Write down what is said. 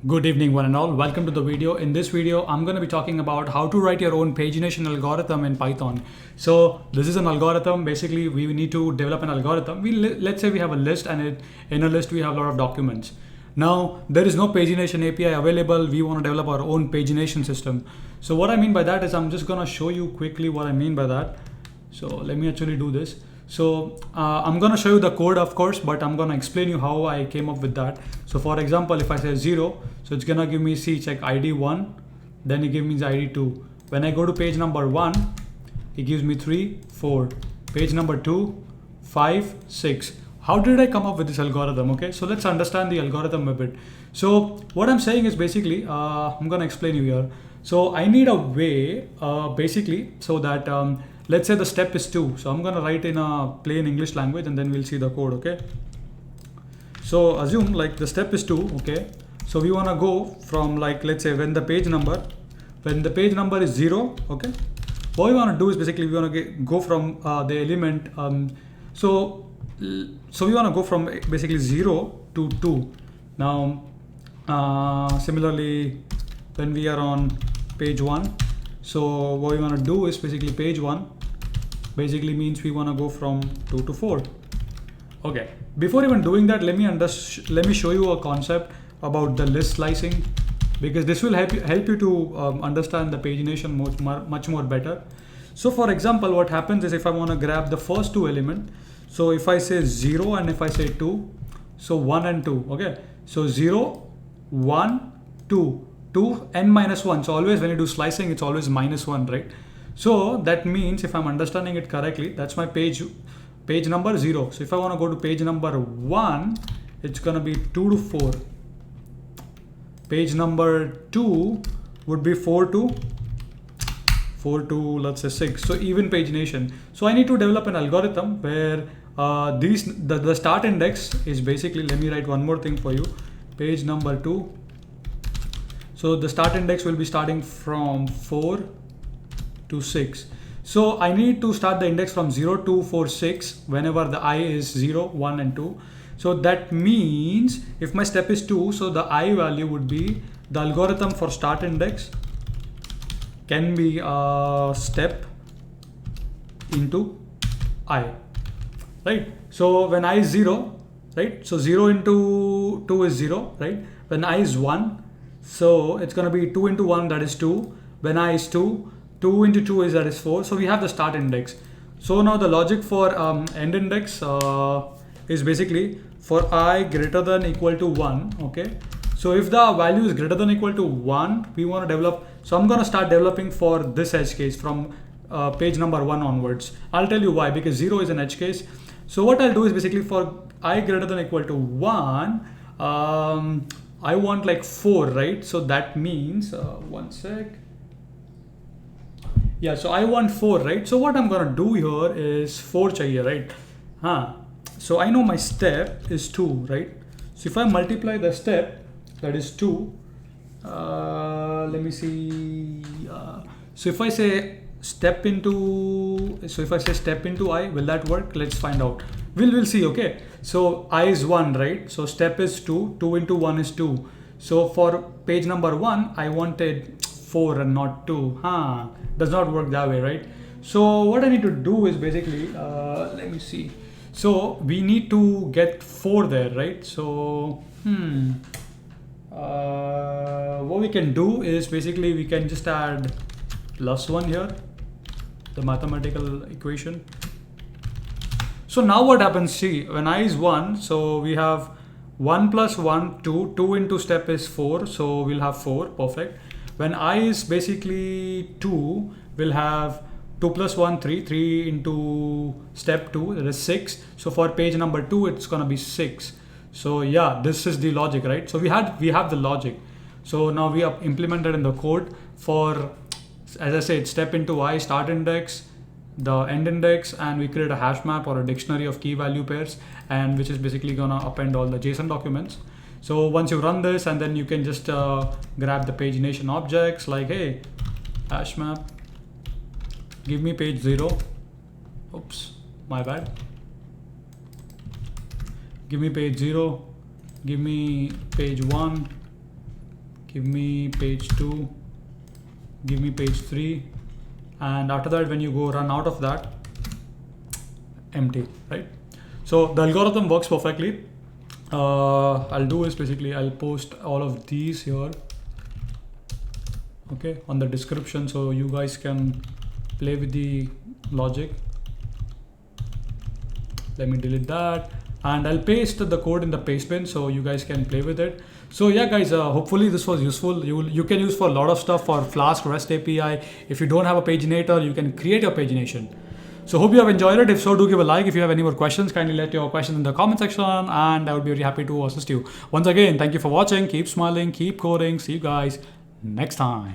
Good evening one and all. Welcome to the video. In this video, I'm going to be talking about how to write your own pagination algorithm in Python. So this is an algorithm. Basically, we need to develop an algorithm. Let's say we have a list and in a list we have a lot of documents. Now, there is no pagination API available. We want to develop our own pagination system. So what I mean by that is I'm just going to show you quickly what I mean by that. So let me actually do this. So I'm going to show you the code, of course, but I'm going to explain you how I came up with that. So for example, if I say 0, so it's going to give me check ID 1, then it gives me the ID 2. When I go to page number 1, it gives me 3, 4. Page number 2, 5, 6. How did I come up with this algorithm? Okay, so let's understand the algorithm a bit. So what I'm saying is basically, I'm going to explain you here. So I need a way, basically, so that let's say the step is 2. So I'm going to write in a plain English language and then we'll see the code, okay? So assume like the step is 2, okay? So we want to go from like, let's say when the page number is 0, okay? What we want to do is basically we want to go from the element, so we want to go from basically 0 to 2. Now, similarly, when we are on page 1, so what we want to do is basically page 1 basically means we want to go from 2 to 4. Okay, before even doing that, let me show you a concept about the list slicing, because this will help you to understand the pagination much more better. So for example, what happens is if I want to grab the first two elements, so if I say 0 and if I say 2, so 1 and 2, okay? So 0, 1, 2, 2, n minus 1. So always when you do slicing, it's always minus 1, right? So that means if I'm understanding it correctly, that's my page number 0. So if I want to go to page number 1, it's going to be 2 to 4. Page number 2 would be 4 to let's say 6. So even pagination. So I need to develop an algorithm where the start index is basically, let me write one more thing for you, page number 2. So the start index will be starting from 4 to 6. So I need to start the index from 0 to 4, 6 whenever the I is 0, 1 and 2. So that means if my step is 2, so the I value would be the algorithm for start index can be step into I, right? So when I is 0, right? So 0 into 2 is 0, right? When I is 1, so it's going to be 2 into 1, that is 2. When I is 2, 2 into 2 is that is 4. So we have the start index. So now the logic for end index is basically for I greater than equal to 1, okay? So if the value is greater than equal to 1, we want to develop. So I'm going to start developing for this edge case from page number 1 onwards. I'll tell you why, because 0 is an edge case. So what I'll do is basically for I greater than equal to 1, I want like 4, right? So that means, one sec. Yeah, so I want 4, right? So what I'm gonna do here is 4 chahiye, right? So I know my step is 2, right? So if I multiply the step, that is 2. Let me see. So if I say step into I, will that work? Let's find out. We'll see, okay? So I is 1, right? So step is 2. 2 into 1 is 2. So for page number 1, I wanted 4 and not 2. Does not work that way, right? So what I need to do is basically, let me see. So we need to get 4 there, right? So what we can do is basically we can just add +1 here, the mathematical equation. So now what happens, see, when I is 1, so we have 1 plus 1, 2, 2 into step is 4, so we'll have 4, perfect. When I is basically 2, we'll have 2 plus 1, 3, 3 into step 2, that is 6. So for page number 2, it's gonna be 6. So yeah, this is the logic, right? So we have the logic. So now we have implemented in the code for, as I said, step into I, start index, the end index, and we create a hash map or a dictionary of key value pairs, and which is basically gonna append all the JSON documents. So once you run this, and then you can just grab the pagination objects like, hey, hash map, give me page 0. Oops, my bad. Give me page 0, give me page 1, give me page 2, give me page 3, and after that when you go run out of that, empty, right? So the algorithm works perfectly. I'll do is basically I'll post all of these here, okay, on the description, so you guys can play with the logic. Let me delete that, and I'll paste the code in the paste bin so you guys can play with it. So yeah guys, hopefully this was useful. You can use for a lot of stuff, for Flask, REST API. If you don't have a paginator, you can create your pagination. So hope you have enjoyed it. If so, do give a like. If you have any more questions, kindly let your questions in the comment section, and I would be very happy to assist you. Once again, thank you for watching. Keep smiling, keep coding. See you guys next time.